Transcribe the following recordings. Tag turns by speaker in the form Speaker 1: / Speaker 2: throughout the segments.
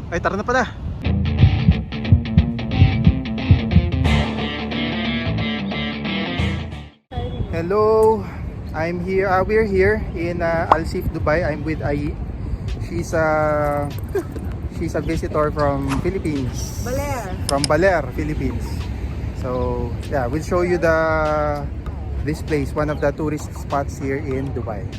Speaker 1: Ay, tara na pala. Hello, I'm here. We're here in Seef, Dubai. I'm with Ai. She's a visitor from Philippines.
Speaker 2: Baler.
Speaker 1: From Baler, Philippines. So yeah, we'll show you this place, one of the tourist spots here in Dubai.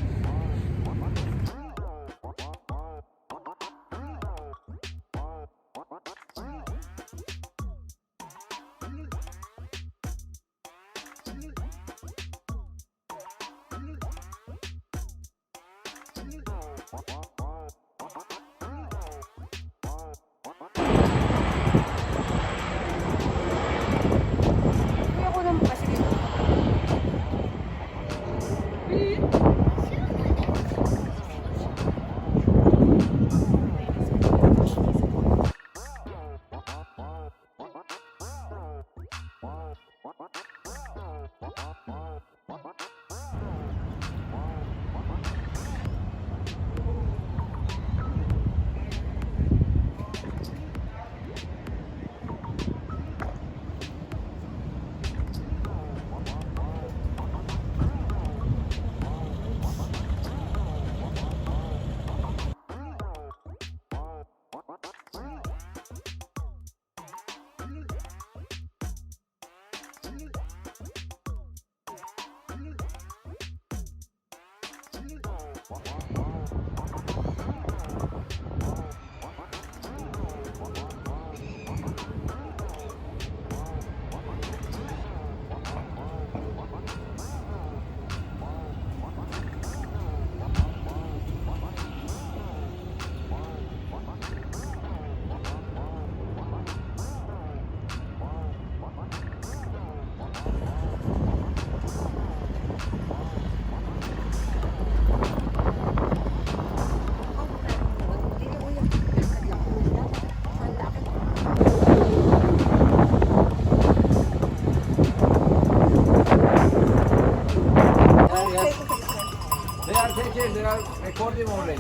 Speaker 3: They are recording already.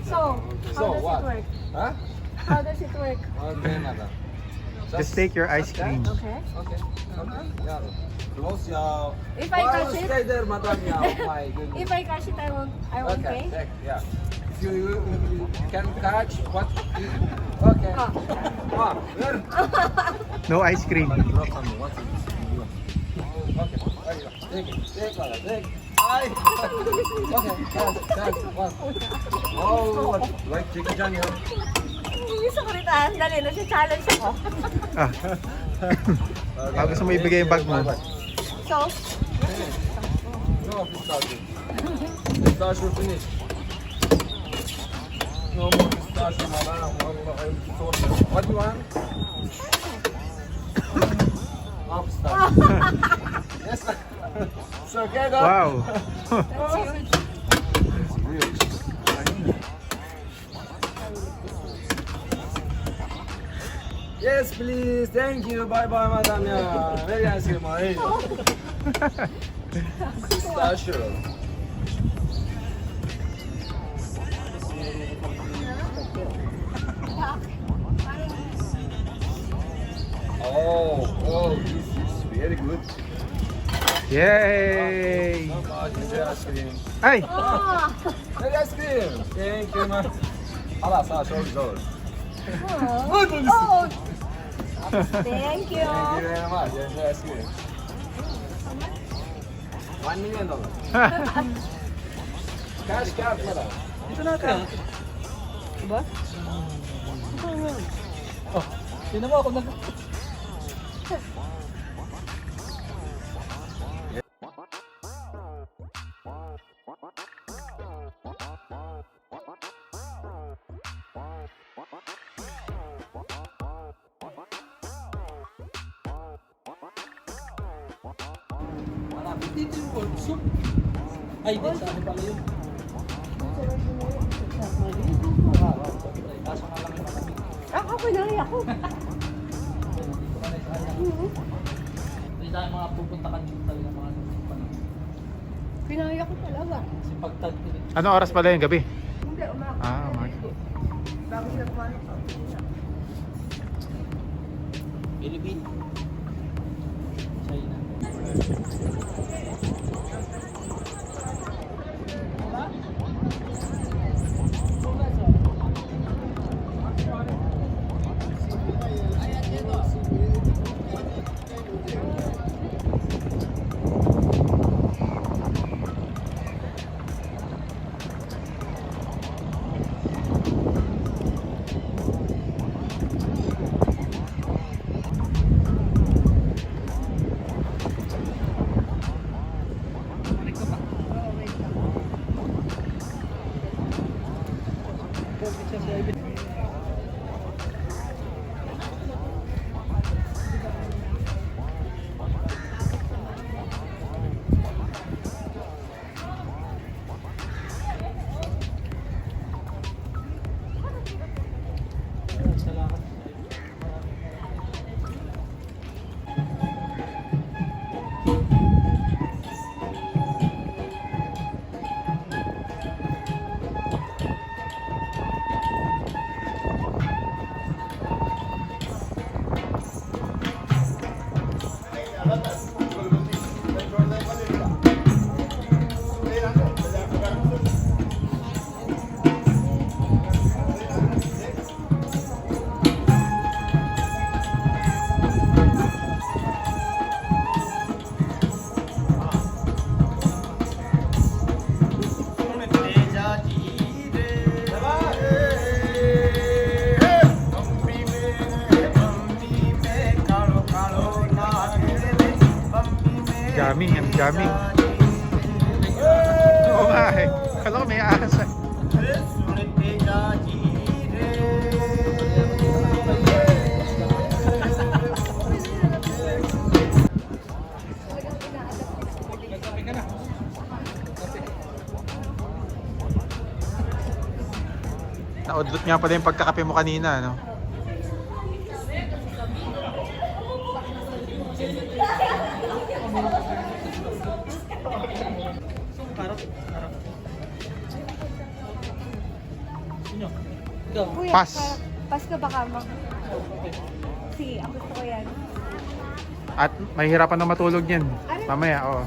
Speaker 2: So, how does
Speaker 3: what?
Speaker 2: it work?
Speaker 3: Huh?
Speaker 2: How does it work?
Speaker 3: Okay, madam.
Speaker 1: Just take your ice cream.
Speaker 2: Okay.
Speaker 3: Okay. Yeah. Close your.
Speaker 2: If I catch it?
Speaker 3: Stay there, madam. Yeah. Oh my goodness.
Speaker 2: If I catch it, I won't
Speaker 3: Okay.
Speaker 2: pay?
Speaker 3: Take. Yeah. If you can catch what? Okay. Ah, where?
Speaker 1: No ice cream.
Speaker 3: Drop on me. What is this? Okay. There you go. Take it. Take madam. Take. Ay. Okay. Catch. What? Oh, like Jackie Chan here.
Speaker 2: Gusto ko rin dali na siya challenge ako.
Speaker 1: Gusto mo ibigay yung bag mo?
Speaker 2: So,
Speaker 3: No, pistachio. Pistachio finish. No more pistachio, madam. What do you want? Pistachio. Yes. So get up.
Speaker 1: Wow.
Speaker 2: that's huge.
Speaker 3: Yes, please. Thank you. Bye bye, madam. Yeah. Very nice cream. Pistachio. Oh, this is very good.
Speaker 1: Yay!
Speaker 3: So much ice cream.
Speaker 1: Ay!
Speaker 2: Ah!
Speaker 3: Very ice cream. Thank you, man. Allah, show results.
Speaker 2: Oh. Oh. Thank you.
Speaker 3: Thank you very much. Enjoy ice cream. $1 million. Cash card, madam.
Speaker 1: Ito natin.
Speaker 2: Diba?
Speaker 1: Oh, tinan mo ako nag...
Speaker 4: Malapit dito yung cold soup. Ay, di sa ano pala yun. Kaso nga lang yung malamig.
Speaker 2: Ako pinari ako.
Speaker 4: Dito ka na sa kanya. Hindi tayo mga pupunta ka dito talaga mga panahon.
Speaker 2: Pinaya ko talaga.
Speaker 4: Kasi pagtagpil.
Speaker 1: Ano oras pala yung gabi?
Speaker 2: Hindi, umaga.
Speaker 1: Ah, umaga.
Speaker 2: Bago sila pumasok.
Speaker 4: Philippine. China.
Speaker 1: Jamming, yan, jamming. Oo nga eh. Kala ko may ahas eh. Naudlot nga pala yung pagkakape mo kanina, no?
Speaker 2: Kuya,
Speaker 1: Pass.
Speaker 2: Pass ka baka Sige, ang gusto ko yan.
Speaker 1: At mahihirapan na matulog yan. Mamaya, oo.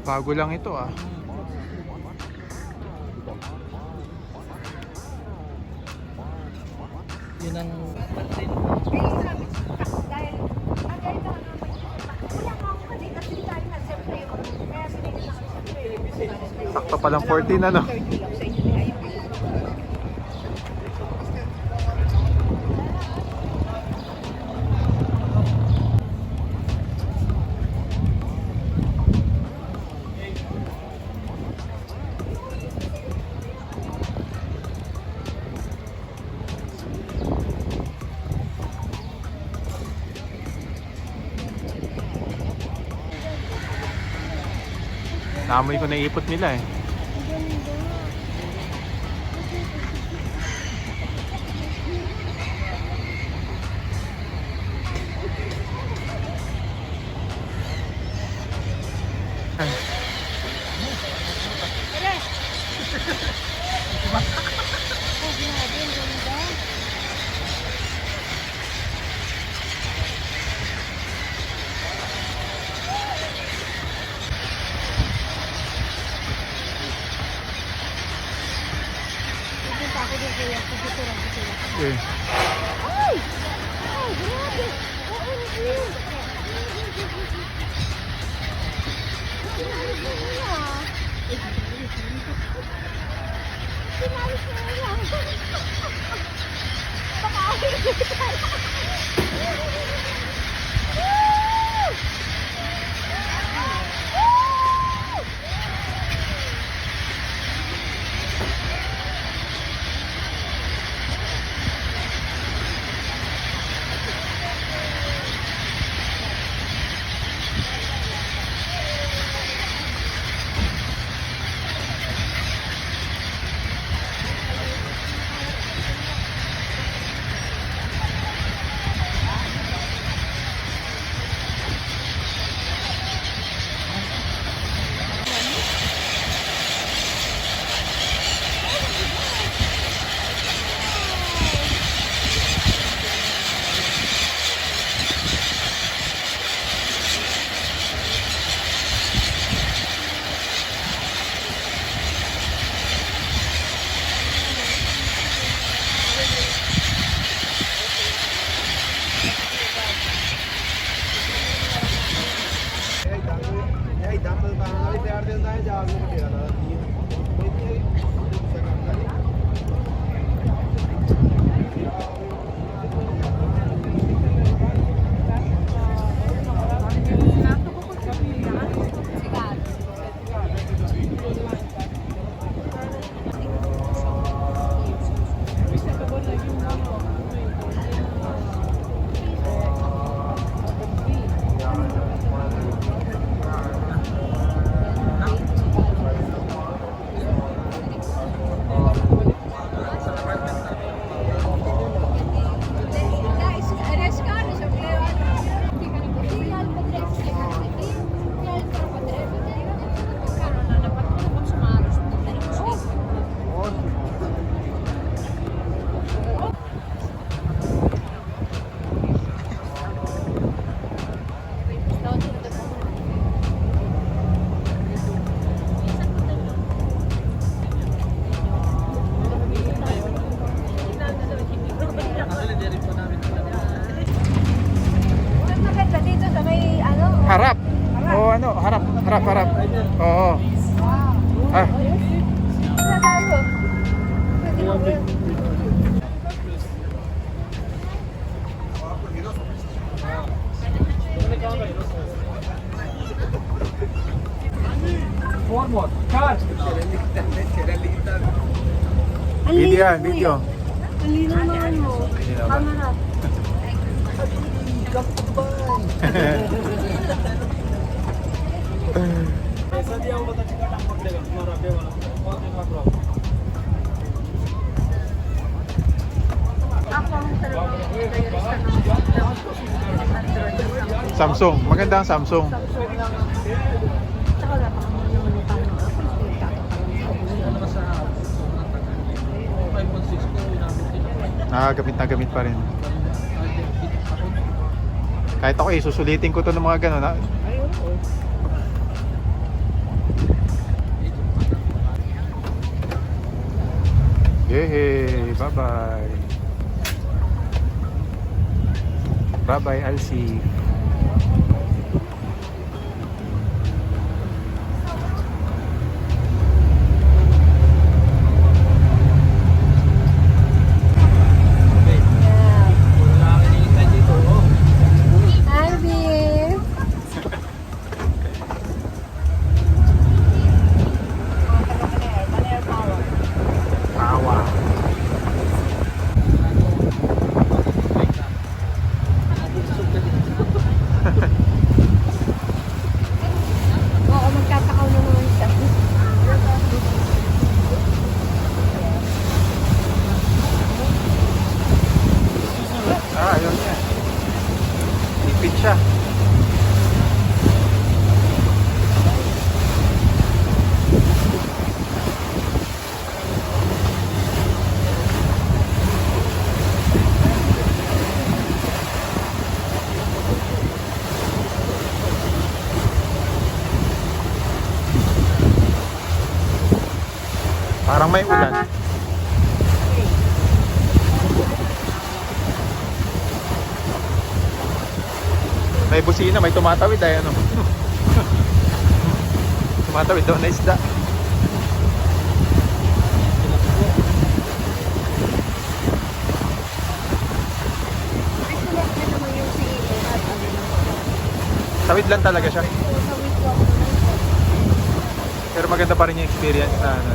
Speaker 1: Bago lang ito ah.
Speaker 4: Yun ang pansin.
Speaker 2: Dahil na wala nga ako kasi kasi tayo nag-serve sa'yo. Kaya binigyan ako.
Speaker 1: Sakto palang 14 ano.
Speaker 2: 30 lang sa inyo. Ayun.
Speaker 1: Naamoy ko na ipot nila eh. Ay. Eh.
Speaker 2: Ay! Ay, grabe! Oo, yun! Sinalis na lang. Baka ako Maganda dito sa may ano.
Speaker 1: Harap. Oo, ano, harap, harap, harap. Oo. Ah,
Speaker 2: Wala tayo. Pwede mo yun.
Speaker 3: One more. Cut.
Speaker 1: video yan, video.
Speaker 2: Ang linaw naman mo. Camera. Ako ang talagang
Speaker 1: Samsung, maganda ang Samsung.
Speaker 2: Samsung lang. Tsaka wala pa kami naman yung tanong. Ako yung nagkakakaroon sa
Speaker 1: Nakagamit na gamit pa rin. Kahit ako susulitin ko to ng mga gano'n. Yehey, bye-bye. Bye-bye, Alsi.
Speaker 2: Hi, babe.
Speaker 1: Awa.
Speaker 2: Oo, magtatakaw na naman siya.
Speaker 1: Ayun niya. Ipit siya. Parang may ulan. May busina, may tumatawid ay ano. Tumatawid daw na isda.
Speaker 2: Excellent na naman yung sige at ano na.
Speaker 1: Tawid lang talaga siya.
Speaker 2: So, sa week ko.
Speaker 1: Pero maganda pa rin yung experience na ano.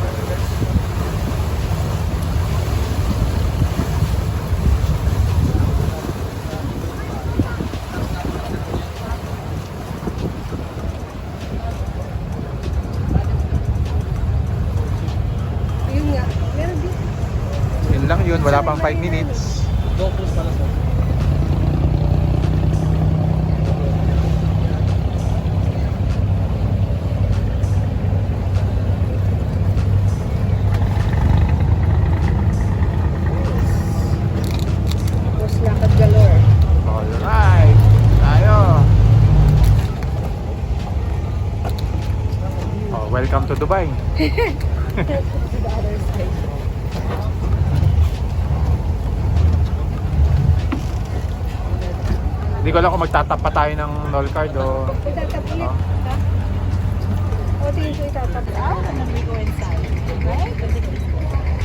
Speaker 2: Ayun nga. Meron din.
Speaker 1: Yun lang yun, wala pang 5 minutes.
Speaker 4: GoPros pala sa.
Speaker 2: Tapos lakad galore.
Speaker 1: Alright, tayo. Oh, welcome to Dubai.
Speaker 2: To the other side.
Speaker 1: Hindi ko alam kung magtatap pa tayo ng roll card o...
Speaker 2: Itatapit.
Speaker 1: Oh.
Speaker 2: What do you do itatabi out and then we go inside? Right?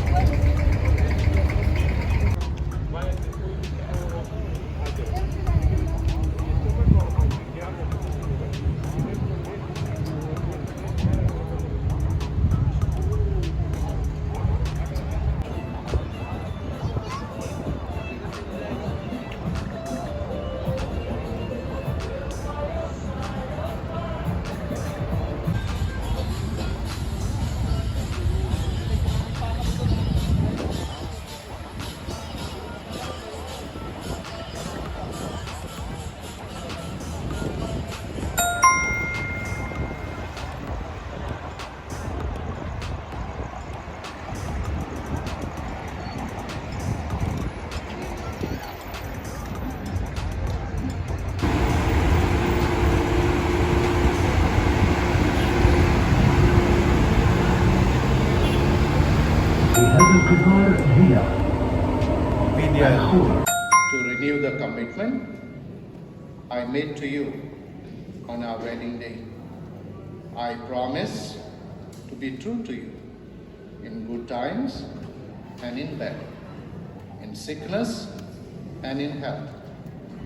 Speaker 5: To renew the commitment I made to you on our wedding day. I promise to be true to you in good times and in bad, in sickness and in health.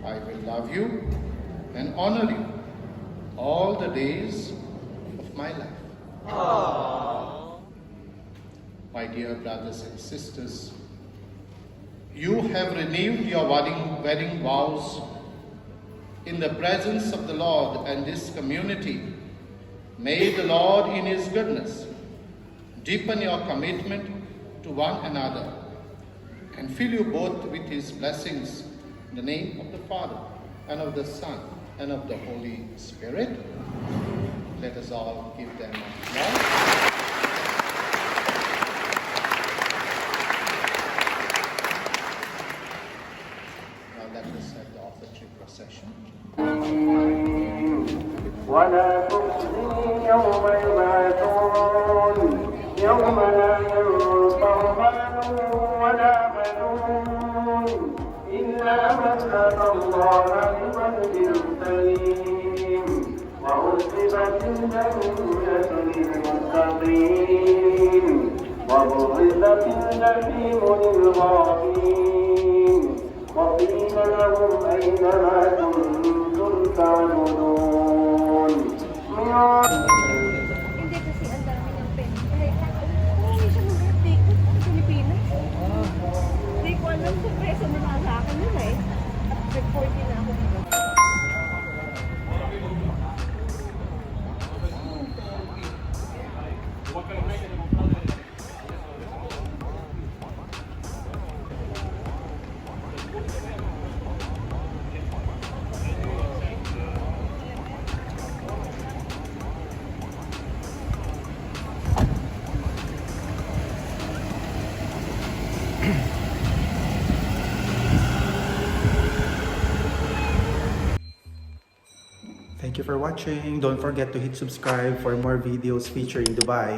Speaker 5: I will love you and honor you all the days of my life. My dear brothers and sisters, you have renewed your wedding vows in the presence of the Lord and this community. May the Lord in His goodness deepen your commitment to one another and fill you both with His blessings in the name of the Father and of the Son and of the Holy Spirit. Let us all give them applause. Let us have the offertory procession.
Speaker 6: ولا تخزني يوم يبعثون يوم لا ينفع مال ولا بنون إلا من أتى الله بقلب سليم وأزلفت الجنة للمتقين وبرزت الجحيم للغافلين وقيل لهم أين ما كنتم تعبدون
Speaker 2: Hindi kasi ang dami ng pen. Umuwi siya ng birthday ko sa Pilipinas. Hindi ko alam sa preso na nasa akin yun eh. Nag-40 na ako dito.
Speaker 1: Thank you for watching. Don't forget to hit subscribe for more videos featuring Dubai.